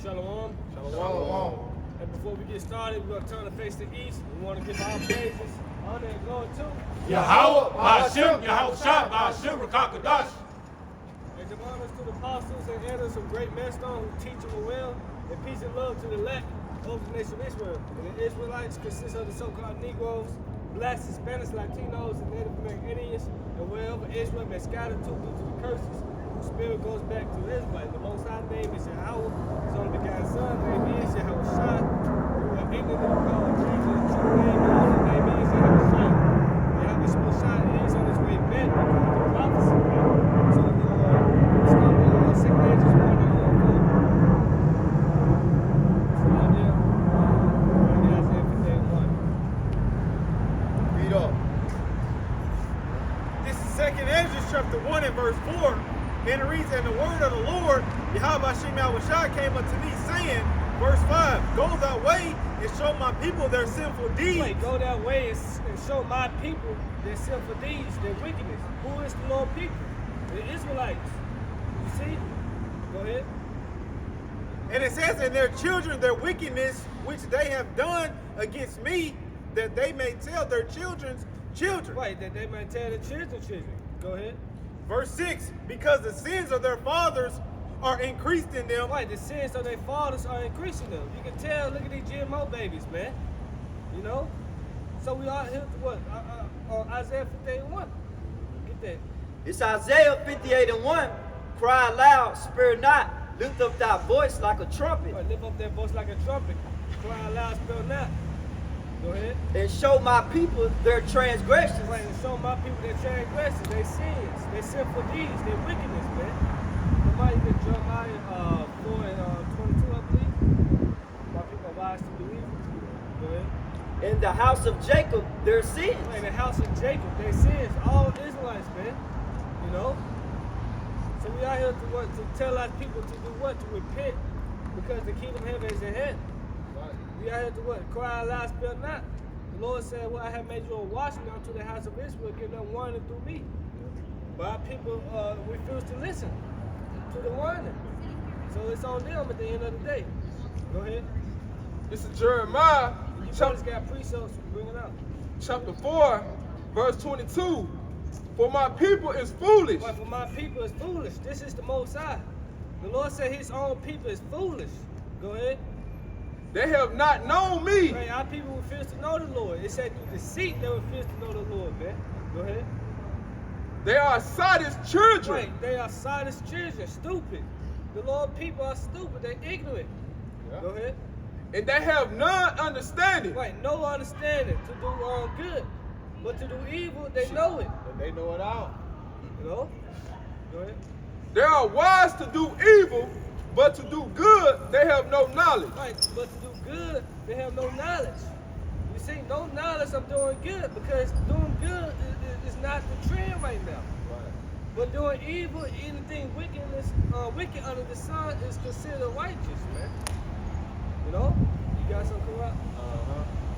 Shalom. Shalom. And before we get started, we're going to turn to face the east. We want to give our praises, honor, and glory to Yahweh, Ba'ashem, Yahushua, Ba'ashem, Rakakadash. and give honors to the apostles and elders of great millstone who teach them well, and peace and love to the elect over the nation of Israel. And the Israelites consist of the so-called Negroes, blacks, Hispanics, Latinos, and Native American Indians, and wherever Israel may scatter to due to the curses, whose spirit goes back to Israel. The Most High name is Yahweh, his only begotten Son, name is Yahushua, who are ignorant of God, Jesus, true name, and only name is Yahushua. Yahweh Shai is on his way back according to prophecy. So, let's go to 2 Angels 1 and 4. Start there. Isaiah 58:1. Read up. This is 2 Ezra chapter 1 and verse 4. And it reads, and the word of the Lord, Yahweh Hashem Yahushua, came unto me, saying, verse 5, go thy way and show my people their sinful deeds. Wait, go that way and show my people their sinful deeds, their wickedness. Who is the Lord people? The Israelites. You see? Go ahead. And it says, and their children, their wickedness, which they have done against me, that they may tell their children's children. Right, that they might tell their children's children. Go ahead. Verse 6, because the sins of their fathers are increased in them. Right, the sins of their fathers are increasing them. You can tell, look at these GMO babies, man. You know? So we are here to what? Isaiah 58:1. Get that. It's Isaiah 58:1. Cry aloud, spare not, lift up thy voice like a trumpet, Right, lift up that voice like a trumpet. Cry aloud, spell not. Go ahead. and show my people their transgressions. Right, and show my people their transgressions, their sins, their sinful deeds, their wickedness, man. Somebody get Jeremiah 4 and 22, I believe. My people are wise to believe. Go ahead. In the house of Jacob, their sins. Right, in the house of Jacob, their sins, all Israelites, man. You know? So we out here to what? To tell our people to do what? To repent, because the kingdom of heaven is at hand. Right. We out here to what? Cry aloud, spare not. The Lord said, well, I have made you a watchman unto the house of Israel, give them warning through me. But our people refuse to listen to the warning. So it's on them at the end of the day. Go ahead. This is Jeremiah, You brothers got precepts, bring it out. chapter 4, verse 22. For my people is foolish. But for my people is foolish. This is the Most High. The Lord said his own people is foolish. Go ahead. They have not known me. Right, our people refuse to know the Lord. It said through deceit they refuse to know the Lord, man. Go ahead. They are Sodom's children. Right, they are Sodom's children, stupid. The Lord people are stupid, they're ignorant. Yeah. Go ahead. And they have none understanding. Right, no understanding to do good, but to do evil, they know it. And they know it all. You know? Go ahead. They are wise to do evil, but to do good, they have no knowledge. Right, but to do good, they have no knowledge. You see, no knowledge of doing good, because doing good is not the trend right now. Right. But doing evil, anything wicked under the sun is considered righteous, man. You know? You got something up?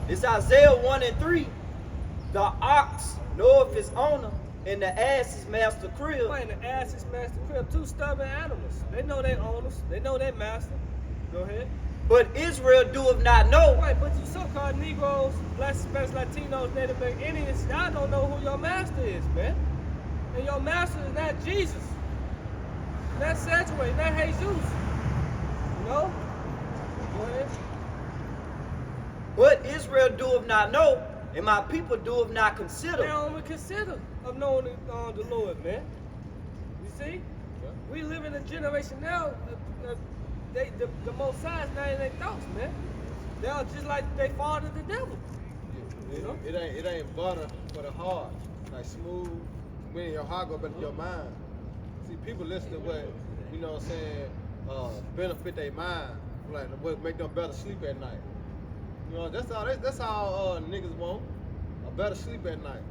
It's Isaiah 1 and 3. The ox knoweth his owner, and the ass his master crib. Right, the ass is master crib. Two stubborn animals. They know their owners. They know their master. Go ahead. But Israel doeth not know. Right, but you so-called Negroes, blacks, Hispanics, Latinos, Native American Indians, y'all don't know who your master is, man. And your master is not Jesus. Not saturated, not Jesus. You know? Go ahead. But Israel doeth not know, and my people doeth not They consider. don't even consider of knowing the Lord, man. You see? We live in a generation now, the Most High is not in their thoughts, man. They are just like they father the devil. You know? It ain't butter for the heart. Like smooth, when your heart go better than your mind. See, people listen to what, you know what I'm saying, benefit their mind. Like what make them better sleep at night. You know, that's all niggas want. A better sleep at night.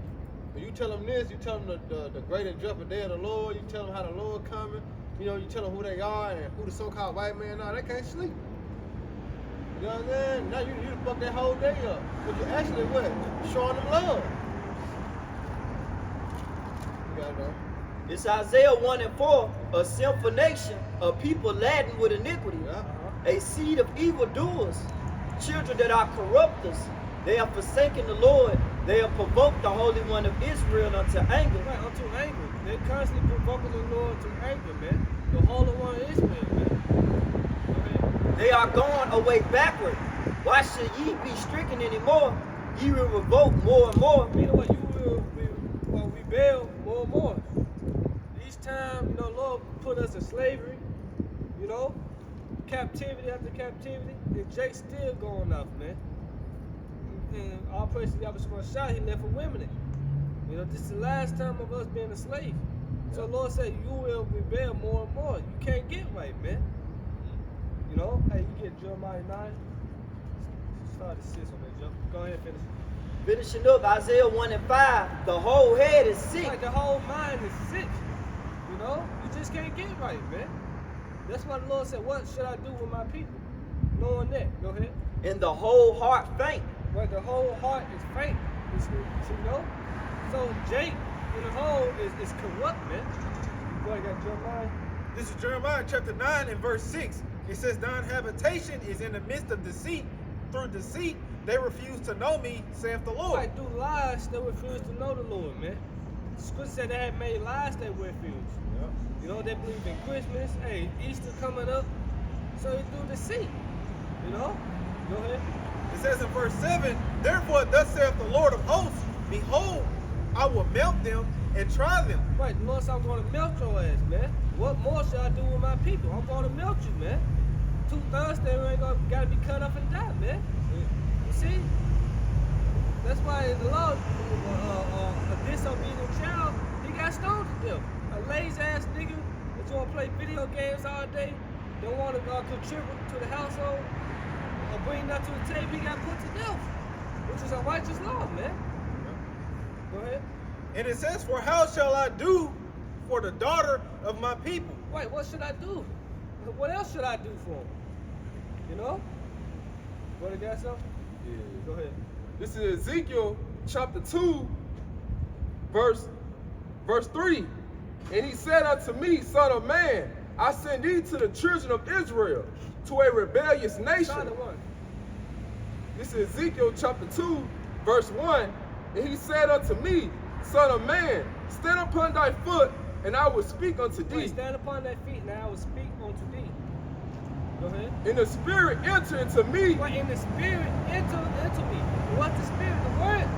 When you tell them this, you tell them the great and dreadful day of the Lord, you tell them how the Lord coming, you know, you tell them who they are and who the so-called white man are, they can't sleep. You know what I'm saying? Now you fuck that whole day up. But you actually what? Showing them love. You gotta know. It's Isaiah 1 and 4. A sinful nation, a people laden with iniquity. Yeah. a seed of evildoers, children that are corrupters. They have forsaken the Lord. They have provoked the Holy One of Israel unto anger. Right, unto anger. They're constantly provoking the Lord to anger, man. The Holy One of Israel, man. Go ahead. They are gone away backward. Why should ye be stricken anymore? Ye will revolt more and more. You know what? You will rebel more and more. Each time, you know, Lord put us in slavery, you know, captivity after captivity, and Jake's still going off, man. And all praise to Yahweh Shah, he left a remnant. You know, this is the last time of us being a slave. So Lord said, you will rebel more and more. You can't get right, man. You know, hey, you get Jeremiah 9. Start to 6 on that, Joe. Go ahead and finish. Finishing up Isaiah 1 and 5, the whole head is sick. Like the whole mind is sick. You know, you just can't get right, man. That's why the Lord said, what should I do with my people? Knowing that. Go ahead. And the whole heart faint. But the whole heart is faint. You know? So Jake in the whole is corrupt, man. Boy, got Jeremiah. This is Jeremiah chapter 9 and verse 6. It says, thine habitation is in the midst of deceit. Through deceit, they refuse to know me, saith the Lord. Like through lies, they refuse to know the Lord, man. The scripture said they had made lies they refuse. Yep. You know, they believe in Christmas, hey, Easter coming up. So they do deceit. You know? Go ahead. It says in verse 7, therefore thus saith the Lord of hosts, behold, I will melt them and try them. Right, the Lord said I'm going to melt your ass, man. What more should I do with my people? I'm going to melt you, man. 2 Thursday, we ain't gotta be cut up and die, man. You see? That's why the Lord, a disobedient child, he got stoned to death. A lazy ass nigga that's gonna play video games all day, don't want to contribute to the household, or bring nothing to the table, he got put to death. Which is a righteous law, man. Go ahead. And it says, for how shall I do for the daughter of my people? Wait, what should I do? What else should I do for him? You know? Brother got something? Yeah. Go ahead. This is Ezekiel chapter 2, verse 3. And he said unto me, Son of man, I send thee to the children of Israel, to a rebellious nation. Start at 1. This is Ezekiel chapter 2, verse 1. And he said unto me, Son of man, stand upon thy foot, and I will speak unto thee. Wait, stand upon thy feet, and I will speak unto thee. Go ahead. In the spirit enter into me. Wait, in the spirit, enter into me. What's the spirit? The word.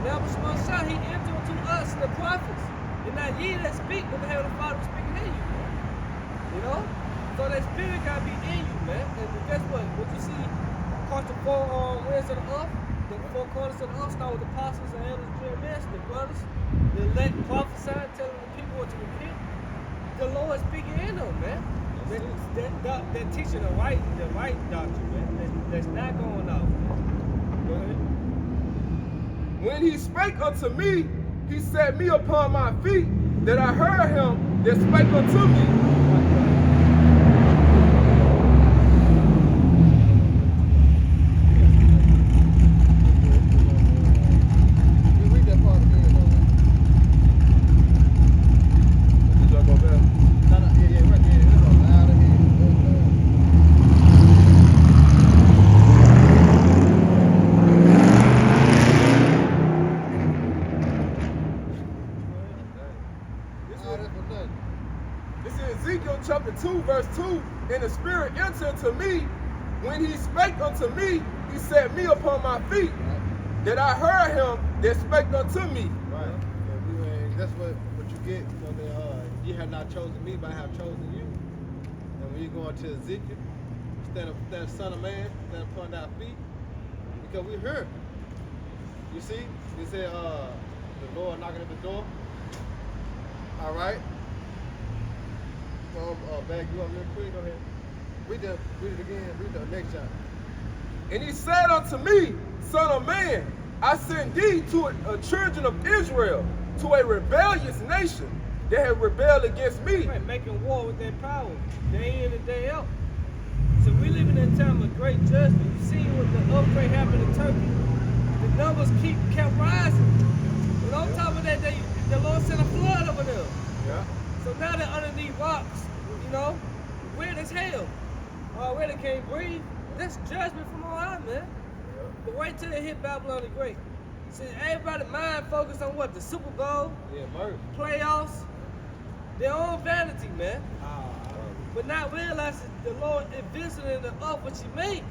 Now, Shah, he entered into us, the prophets. And not ye that speak, but the Heavenly Father is speaking in you, man. You know? So that spirit gotta be in you, man. And guess what? What you see across the 4 winds of the earth, the 4 corners of the earth, start with the apostles and elders, Jeremiah, the brothers, the elect prophesying, telling the people what to repent. The Lord is speaking in them, man. They're teaching the right doctrine, man. That's not going out. Go ahead. When he spake unto me, he set me upon my feet, that I heard him that spake unto me. This is Ezekiel chapter 2, verse 2. And the spirit entered into me. When he spake unto me, he set me upon my feet, that I heard him that spake unto me. Right. And that's what you get. You know, you have not chosen me, but I have chosen you. And when you go into Ezekiel, stand up, son of man, stand upon thy feet, because we're here. You see, he said, the Lord knocking at the door. All right. Back you up real quick. Go ahead. Read it again. Read the next chapter. And he said unto me, Son of man, I send thee to a children of Israel, to a rebellious nation that have rebelled against me. Right, making war with their power, day in and day out. So we living in a time of great judgment. You see what the earthquake happened in Turkey. The numbers kept rising. But on top of that, the Lord sent a flood over there. Yeah. So now they're underneath rocks, you know, weird as hell. already can't breathe. That's judgment from on high, man. But wait till they hit Babylon the Great. See, everybody mind focused on what? The Super Bowl, Yeah, murder. playoffs, their own vanity, man. But not realizing the Lord is visiting the earth which He made.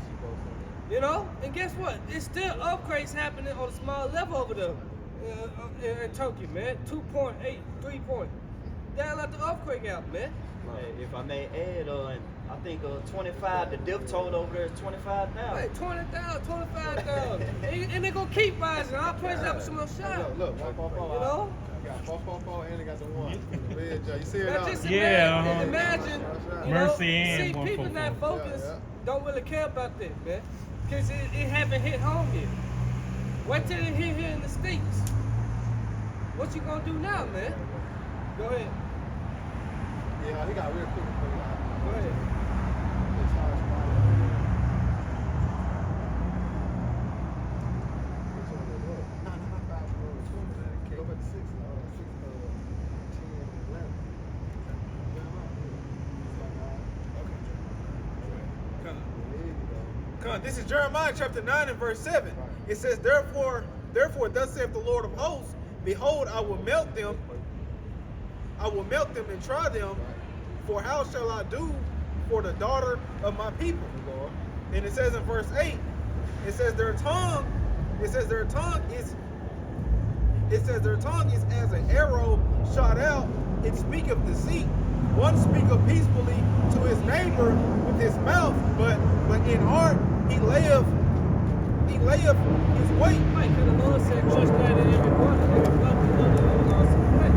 You know? And guess what? It's still upgrades happening on a small level over there in Turkey, man. 2.8, 3 point. Down at the earthquake out, man. Hey, if I may add, I think 25, the death toll over there is 25,000. Wait, 20,000, 25,000. and they're going to keep rising. I'll praise that for some more shot. Look, 444. You know? I got 444 and I got the 1. Red J. You see it Now now? just Yeah, imagine, you Mercy know, and see, people 144. not focused, Yeah. don't really care about that, man. Because it haven't hit home yet. Wait till it hit here in the States. What you gonna do now, man? Go ahead. Yeah, he got real quick. Go ahead. This is Jeremiah chapter 9 and verse 7. It says, Therefore, thus saith the Lord of hosts, behold, I will melt them and try them, for how shall I do for the daughter of my people? And it says in verse 8, it says their tongue is as an arrow shot out, it speaketh deceit. One speaketh peacefully to his neighbor with his mouth, but in heart he layeth his weight. Right, because the Lord said, trust God in every one, every brother also pray.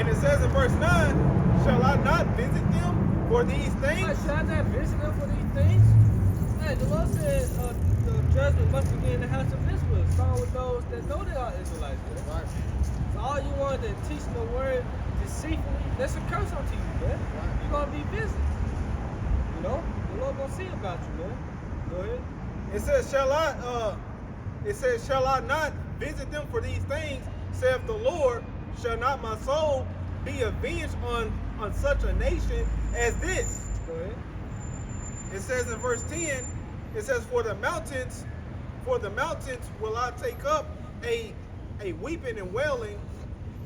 And it says in verse 9, shall I not visit them for these things? Right, should I not visit them for these things? Hey, the Lord said the judgment must begin in the house of Israel, starting with those that know they are Israelites. Man. Right. So all you want to teach them the word deceitfully, that's a curse unto you, man. You're going to be busy. You know? The Lord going to see about you, man. Go ahead. It says, shall I not visit them for these things, saith the Lord, shall not my soul be avenged on such a nation as this? Go ahead. It says in verse 10, it says, For the mountains will I take up a weeping and wailing,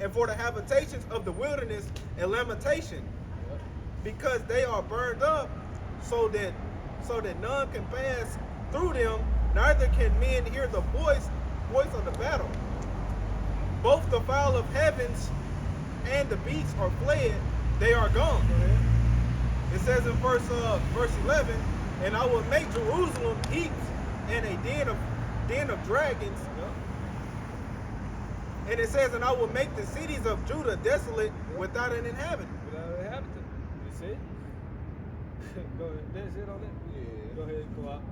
and for the habitations of the wilderness a lamentation, because they are burned up, so that none can pass through them, neither can men hear the voice of the battle. Both the fowl of heavens and the beasts are fled; they are gone. It says in verse 11, and I will make Jerusalem heaps and a den of dragons. And it says, and I will make the cities of Judah desolate without an inhabitant. Without an inhabitant. You see? Go ahead. That's it on it? Yeah. Go ahead, go out.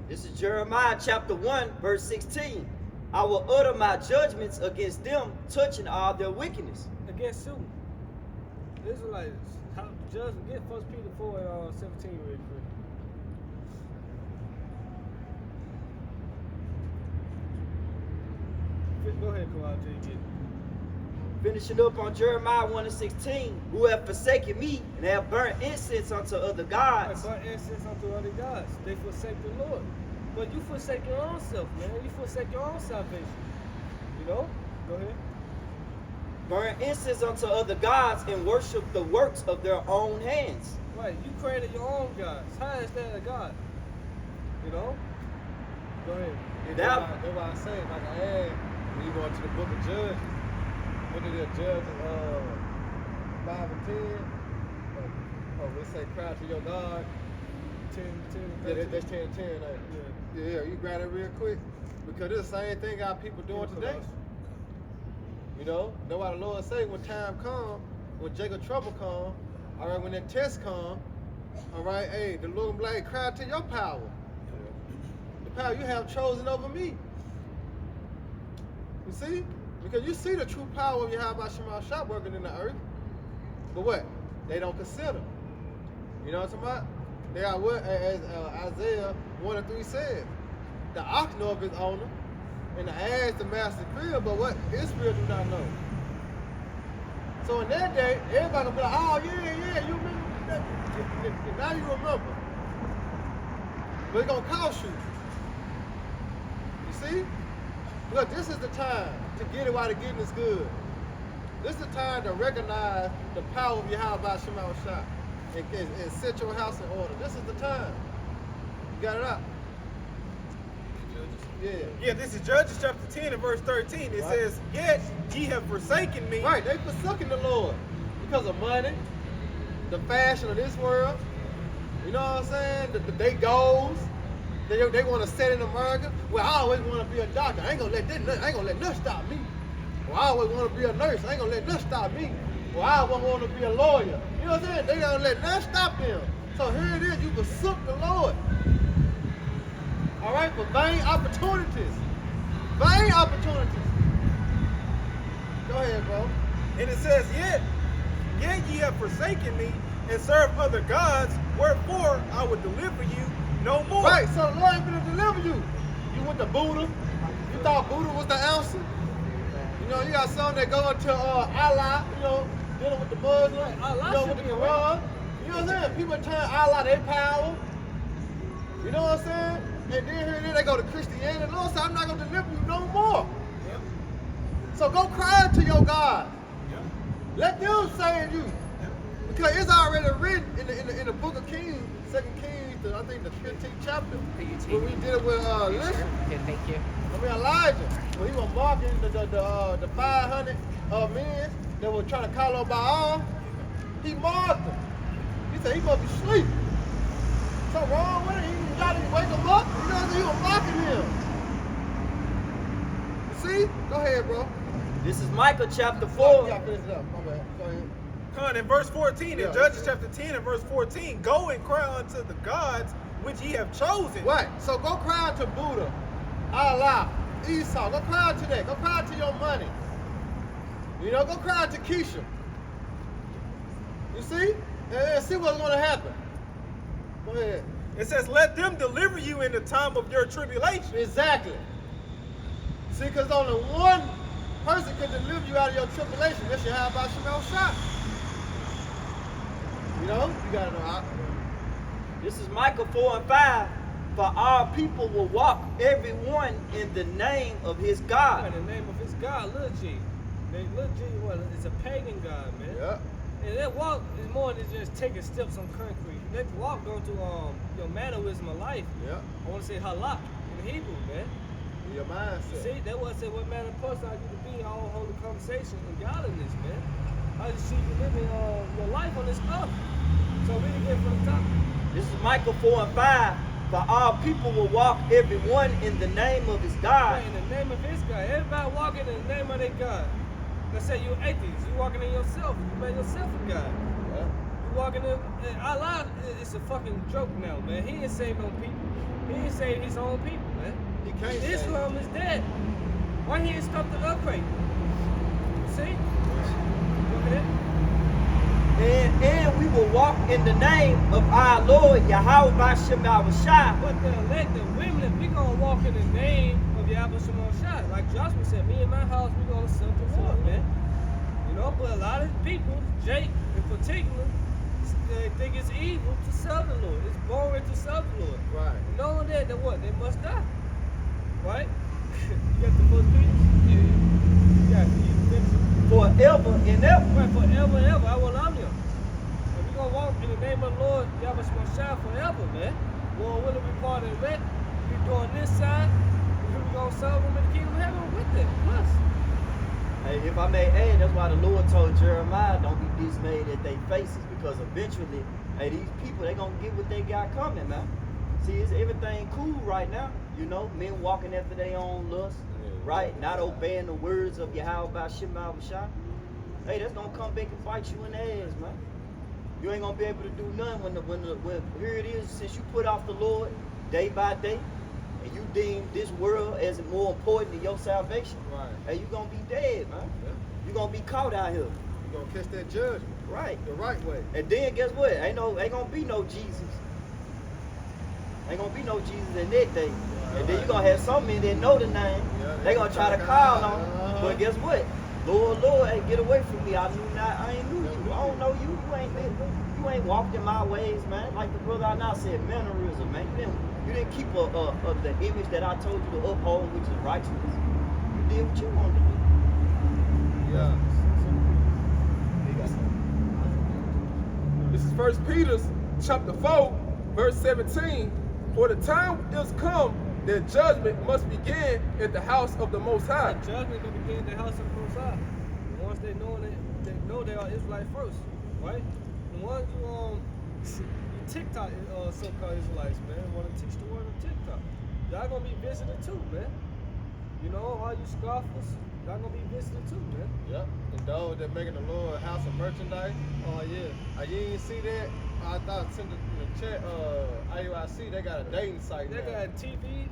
This is Jeremiah chapter 1, verse 16. I will utter my judgments against them, touching all their wickedness. Against who? Israelites. How judgment? Get 1 Peter 4 and 17 real quick. Go ahead, go out till you get it. Finishing up on Jeremiah 1 and 16, who have forsaken me and have burnt incense unto other gods. Burnt incense unto other gods. They forsake the Lord. But you forsake your own self, man. You forsake your own salvation. You know? Go ahead. Burn incense unto other gods and worship the works of their own hands. Right, you created your own gods. How is that a god? You know? Go ahead. That's why I say, like I had, when you go into the book of Judges, what did it Judges 5 and 10? Oh, we say cry to your God. 10, Yeah, that's 10 and 10. Like, yeah, you grab it real quick. Because it's the same thing our people doing today. You know, that's why the Lord say when time come, when Jacob trouble come, all right, when that test come, all right, hey, the Lord will be like, cry to your power. The power you have chosen over me. You see? Because you see the true power of Yahweh Shema Shah working in the earth. But what? They don't consider. You know what I'm talking about? They are what, as Isaiah 1 and 3 said, the ox know of his owner, and the ass the master fear, but what Israel do not know. So in that day, everybody gonna be like, oh yeah, you remember? now you remember. But it's gonna cost you. You see? Look, this is the time to get it while the getting is good. This is the time to recognize the power of Yahweh Shema Shah and set your house in order. This is the time. You got it up? Yeah. Yeah, this is Judges chapter 10 and verse 13. It says, "Yet ye have forsaken me." Right, they forsaken the Lord because of money, the fashion of this world. You know what I'm saying? They goals. They want to set in America. Well, I always want to be a doctor. I ain't gonna let nothing stop me. Well, I always want to be a nurse. I ain't gonna let nothing stop me. Well, I want to be a lawyer. You know what I'm saying? They don't let nothing stop them. So here it is. You forsook the Lord. All right, for vain opportunities. Vain opportunities. Go ahead, bro. And it says, Yet ye have forsaken me and served other gods, wherefore I will deliver you no more. Right, so the Lord ain't gonna deliver you. You went to Buddha. You thought Buddha was the answer. You know, you got some that go into Allah, you know, dealing with the Muslims, you know, with the Quran. You know what I'm saying? People turn Allah their power. You know what I'm saying? And then here and there they go to Christianity. The Lord said, I'm not gonna deliver you no more. Yep. So go cry to your God. Yep. Let them save you. Because it's already written in the book of Kings, 2 Kings, I think the 15th chapter, when we did it with listen. Thank you. I mean Elijah, when he was mocking the 500 men that were trying to call on Baal, he mocked them. He said he must be asleep. Something wrong with it? He tried to wake him up. You know what I'm saying? He was mocking him. See? Go ahead, bro. This is Micah chapter You 4. gotta finish it up. My bad. Go ahead. Come on, in verse 14, Yeah. in Judges chapter 10 and verse 14, go and cry unto the gods which ye have chosen. Right. So go cry out to Buddha, Allah, Esau. Go cry out to that. Go cry out to your money. You know, go cry out to Keisha. You see? And see what's going to happen. Go ahead. It says, let them deliver you in the time of your tribulation. Exactly. See, because only one person can deliver you out of your tribulation. That's your How About Shemel Shot. You know? You got to know how. This is Micah 4 and 5. For our people will walk everyone in the name of his God. In the name of his God, Lil G. Lil G, well, it's a pagan God, man. Yeah. And that walk is more than just taking steps on concrete. That walk go to your mannerism of life. Yeah. I want to say halak in Hebrew, man. Your mindset. See, that what I said, what manner of person are you to be in all holy conversation and godliness, man. How you see you living your life on this earth. So read again from the top. This is Micah 4 and 5. For our people will walk everyone in the name of his God. In the name of his God. Everybody walking in the name of their God. Let's say you're atheist. You walking in yourself. You made yourself a God. Yeah. You walking in Allah. It's a fucking joke now, man. He ain't saved no people. He ain't saved his own people, man. He can't save. Islam is dead. Why he ain't stopped the earthquake? You see? Look at it. And we will walk in the name of our Lord Yahweh Bashem Shai. But the elected women, we gonna walk in the name of Yahweh Shemel Shai. Like Joshua said, me and my house, we gonna serve the Lord, man. You know, but a lot of people, Jake in particular, they think it's evil to serve the Lord. It's boring to serve the Lord. Right. Knowing that, then what? They must die. Right? You got the first piece? Yeah. You got it. You finish it. Forever and ever. Right, forever and ever. I will love you. And we gonna walk in the name of the Lord, Yahweh Shemel Shai forever, man. Lord willing, we part of the elect. We doing this side. We gonna serve him in the kingdom of heaven with it. Plus. Hey, if I may add, that's why the Lord told Jeremiah, don't be dismayed at their faces, because eventually, hey, these people, they gonna get what they got coming, man. See, it's everything cool right now, you know, men walking after their own lust, right? Not obeying the words of Yahweh Bashem Shai. Hey, that's gonna come back and bite you in the ass, man. You ain't gonna be able to do nothing when here it is, since you put off the Lord day by day, and you deem this world as more important than your salvation. Right. Hey, you gonna be dead, man. Yeah. You gonna be caught out here. You're going to catch that judgment Right. the right way. And then guess what? Ain't gonna be no Jesus. Ain't gonna be no Jesus in that day. And then you're gonna have some men that know the name. Yeah, They gonna try to call on him. But guess what? Lord, hey, get away from me. I ain't knew you. I don't know you. You ain't you ain't walked in my ways, man. Like the brother I now said, mannerism, man. You didn't keep of the image that I told you to uphold, which is righteousness. You did what you wanted to do. Yeah. This is 1 Peter chapter 4, verse 17. For the time is come that judgment must begin at the house of the Most High. That judgment gonna begin in the house of the Most High. The ones they know they are Israelites first, right? The ones you TikTok so-called Israelites, man, want to teach the word on TikTok. Y'all gonna be visited too, man. You know, all you scoffers, y'all gonna be visited too, man. Yep. And those that making the Lord house of merchandise. Oh yeah. You didn't see that? I thought sent it in the chat. IUIC, they got a dating site. They now. got TV.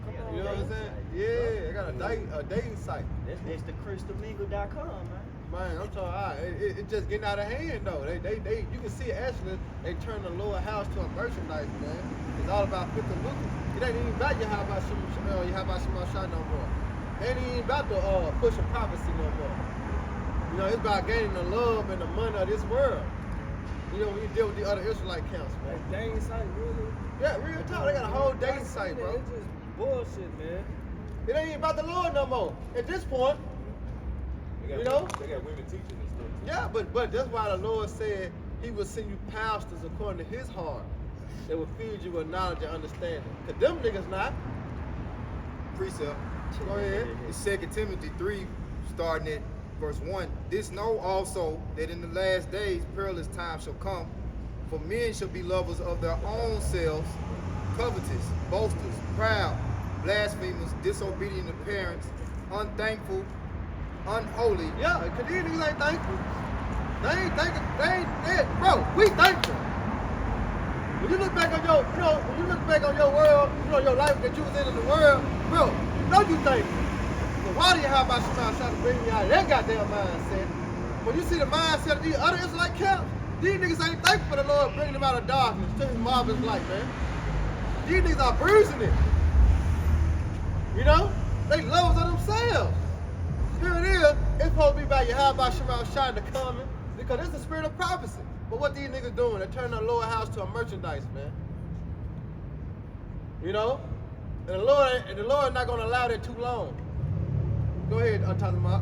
Come on, You know what I'm saying? Yeah, they got a dating site. That's the crystalmingle.com, man. Man, I'm talking. It just getting out of hand though. They you can see actually they turn the Lord house to a merchandise, man. It's all about flipping lucas. It ain't even about your how about some shot no more. It ain't even about the pushing prophecy no more. You know, it's about gaining the love and the money of this world. You know, when you deal with the other Israelite camps, man. That dating site, really? Yeah, real talk. They got a whole dating I've site, seen it. bro. It's just bullshit, man. It ain't even about the Lord no more. At this point, you know? They got women teaching and stuff. Yeah, but that's why the Lord said He will send you pastors according to His heart that will feed you with knowledge and understanding. Cause them niggas not. Precept. Go ahead. It's 2 Timothy 3, starting at verse 1. This know also that in the last days perilous times shall come, for men shall be lovers of their own selves, covetous, boasters, proud, blasphemers, disobedient to parents, unthankful, unholy. Yeah, cause these niggas ain't thankful. They ain't thankful. Bro, we thankful. When you look back on your, when you look back on your world, your life that you was in the world, bro, you know you thankful. So why do you have about somebody trying to bring me out of that goddamn mindset? When you see the mindset of these other Israelite camps, these niggas ain't thankful for the Lord bringing them out of darkness to His marvelous light, man. These niggas are bruising it. You know? They lovers of themselves. Here it is, it's supposed to be about Yahweh Shemar Shai the coming, because it's the spirit of prophecy. But what these niggas doing? They turn the Lord house to a merchandise, man. You know? And the Lord not gonna allow that too long. Go ahead, Talmud.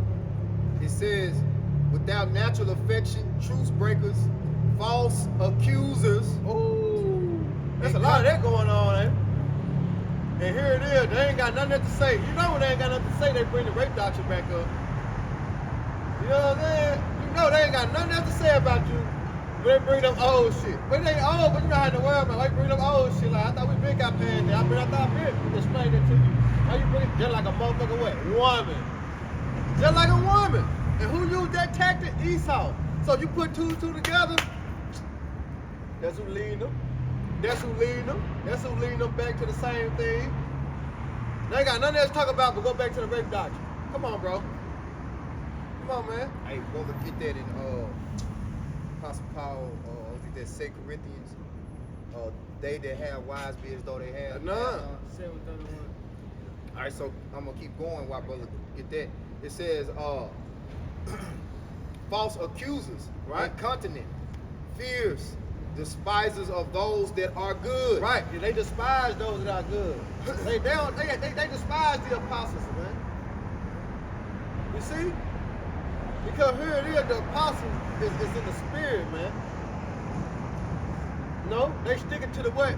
It says, without natural affection, truce breakers, false accusers. Oh, there's a lot of that going on, eh? And here it is, they ain't got nothing to say. You know when they ain't got nothing to say, they bring the rape doctrine back up. You know what I'm saying? You know they ain't got nothing else to say about you. But they bring up old shit. But it ain't old, but you know how in the world, man. They bring up old shit. Like, I thought we been got past that. I thought I been explained that to you. How you bring it just like a motherfucker what? Woman. Just like a woman. And who used that tactic? Esau. So you put two together, that's who leading them. That's who leading them. That's who leading them back to the same thing. They ain't got nothing else to talk about but go back to the rape doctrine. Come on, bro. Come on, man. Hey, brother, get that in Apostle Paul, I think that's 2 Corinthians. They that have wives be as though they have None. 7:31. All right, so I'm gonna keep going while brother get that. It says, false accusers, Right. incontinent, fierce, despisers of those that are good. Right. Yeah, they despise those that are good. They despise the apostles, man. You see? Because here it is, the apostles is in the spirit, man. No, they sticking to the what?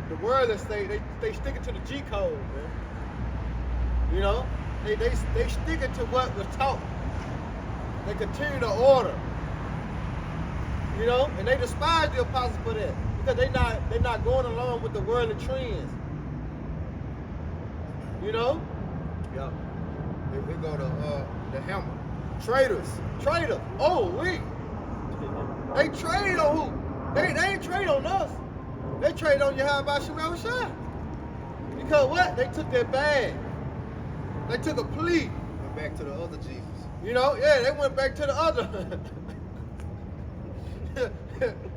The word that say they sticking to the G code, man. You know? They sticking to what was taught. They continue to order. You know? And they despise the apostles for that. Because they're not going along with the worldly trends. You know? Yeah. We go to the hammer. Traitors. Traitor. Oh, we. They trade on who? They ain't trade on us. They trade on Yahweh Shemar Shai. Because what? They took their bag. They took a plea. Went back to the other Jesus. You know, yeah, they went back to the other.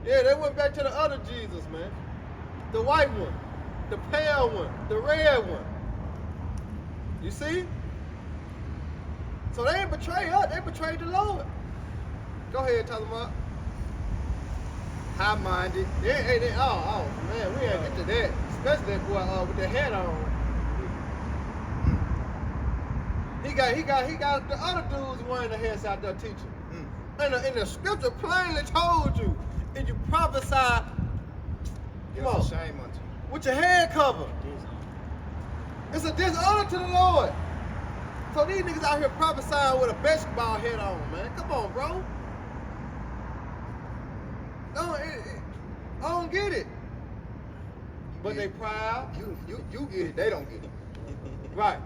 Yeah, they went back to the other Jesus, man. The white one, the pale one, the red one. You see? So they ain't betrayed us, they betrayed the Lord. Go ahead, tell them up. high-minded. Oh man, we ain't get to that. Especially that boy with the hat on. He got the other dudes wearing the hats out there teaching. And the scripture plainly told you, if you prophesy, It's a shame unto you. with your head covered, it's a dishonor to the Lord. So these niggas out here prophesying with a basketball head on, man. Come on, bro. I don't get it. But they proud. You get it, they don't get it. Right.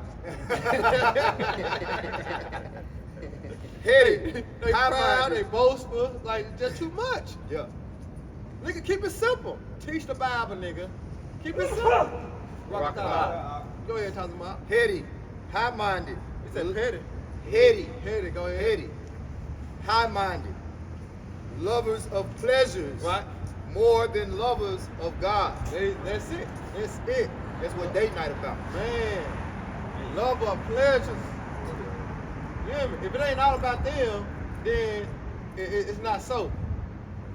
Heady, They proud, high-minded. they boastful, like just too much. Yeah. Nigga, keep it simple. Teach the Bible, nigga. Keep it simple. Rock out. Go ahead, talk about. Heady, high-minded. He said petty. Heady, Go ahead. heady, high-minded, lovers of pleasures, Right. more than lovers of God. That's it. That's it. That's what date night about. Man, love of pleasures. You hear me? If it ain't all about them, then it's not so.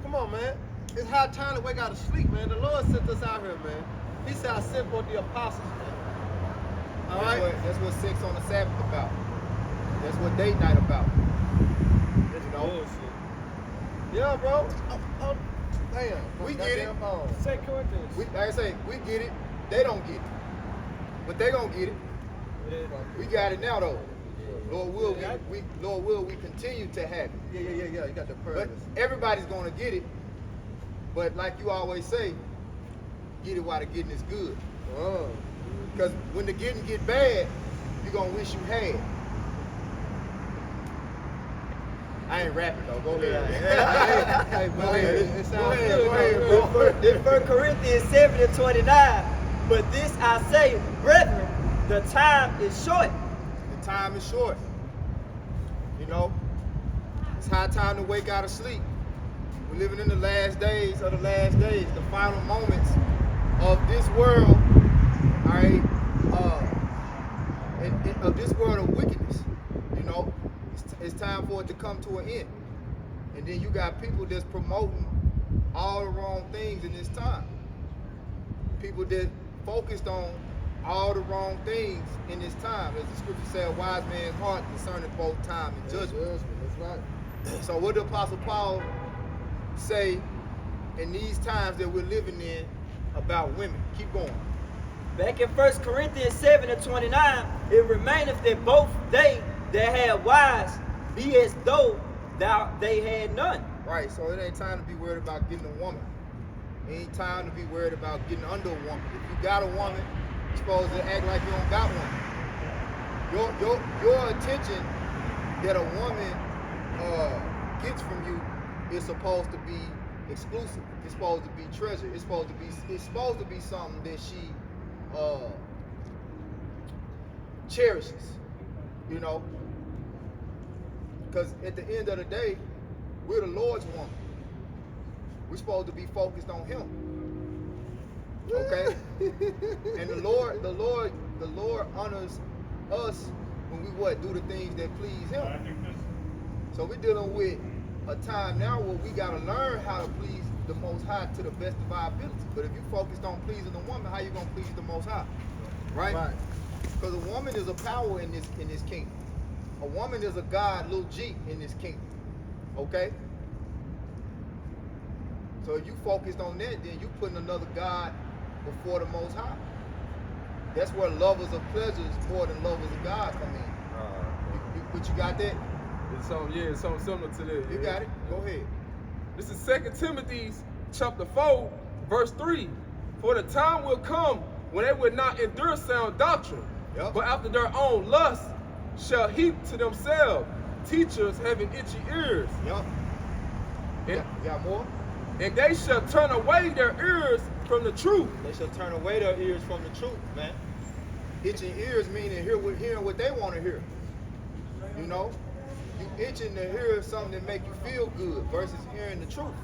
Come on, man. It's high time to wake out of sleep, man. The Lord sent us out here, man. He said, I sent for the apostles, man. All right? That's what sex on the Sabbath about. That's what date night about. You know? Yeah, bro. Damn. We get it. Second Corinthians. Like I say, we get it. They don't get it. But they gonna get it. We got it now, though. Lord will we continue to have it. Yeah. You got the But purpose. everybody's gonna get it. But like you always say, get it while the getting is good. Because when the getting get bad, you're gonna wish you had. I ain't rapping though. Go ahead. Hey, Go ahead. it sounds Go ahead, good. go ahead, bro. In 1 Corinthians 7:29, but this I say, brethren, the time is short. The time is short. You know, it's high time to wake out of sleep. We're living in the last days of the last days, the final moments of this world, all right, of this world of wickedness. You know, it's time for it to come to an end. And then you got people that's promoting all the wrong things in this time. People that focused on all the wrong things in this time. As the scripture said, a wise man's heart discerneth both time and judgment. That's right. So what did Apostle Paul say in these times that we're living in about women? Keep going. Back in 1 Corinthians 7:29, it remaineth that both they that had wives be as though they had none. Right, so it ain't time to be worried about getting a woman. It ain't time to be worried about getting under a woman. If you got a woman, you're supposed to act like you don't got one. Your attention that a woman gets from you is supposed to be exclusive. It's supposed to be treasure. It's supposed to be something that she cherishes. You know? Because at the end of the day, we're the Lord's woman. We're supposed to be focused on Him. Okay? And the Lord honors us when we do the things that please Him. So we're dealing with a time now where we gotta learn how to please the Most High to the best of our ability. But if you focused on pleasing the woman, how you gonna please the Most High? Right? Because a woman is a power in this kingdom. A woman is a God, little G, in this kingdom. Okay? So if you focused on that, then you putting another God before the Most High. That's where lovers of pleasures more than lovers of God come in. But you got that? It's something similar to that. You got it? Go ahead. This is 2 Timothy chapter 4, verse 3. For the time will come when they will not endure sound doctrine, Yep. but after their own lust shall heap to themselves teachers having itchy ears. Yup. And, You got more? and they shall turn away their ears from the truth. They shall turn away their ears from the truth, man. Itching ears meaning hearing what they want to hear. You know? You itching to hear something that make you feel good versus hearing the truth.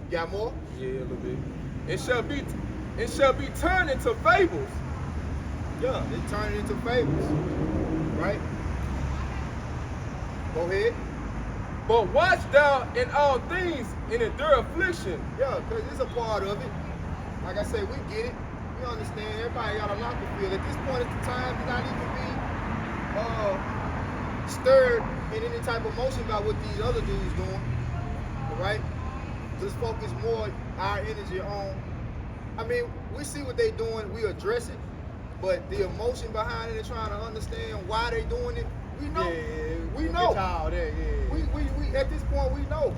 You got more? Yeah, a little bit. It shall be turned into fables. Yeah, they turn it into fables. Right? Go ahead. But watch thou in all things and endure affliction. Yeah, because it's a part of it. Like I say, we get it. We understand. Everybody got a lot to feel. At this point in time, do not even be stirred in any type of emotion about what these other dudes doing. All right? Just focus more our energy on. I mean, we see what they doing. We address it. But the emotion behind it and trying to understand why they doing it, we know. Yeah, We get know. tired of that, yeah. We at this point we know.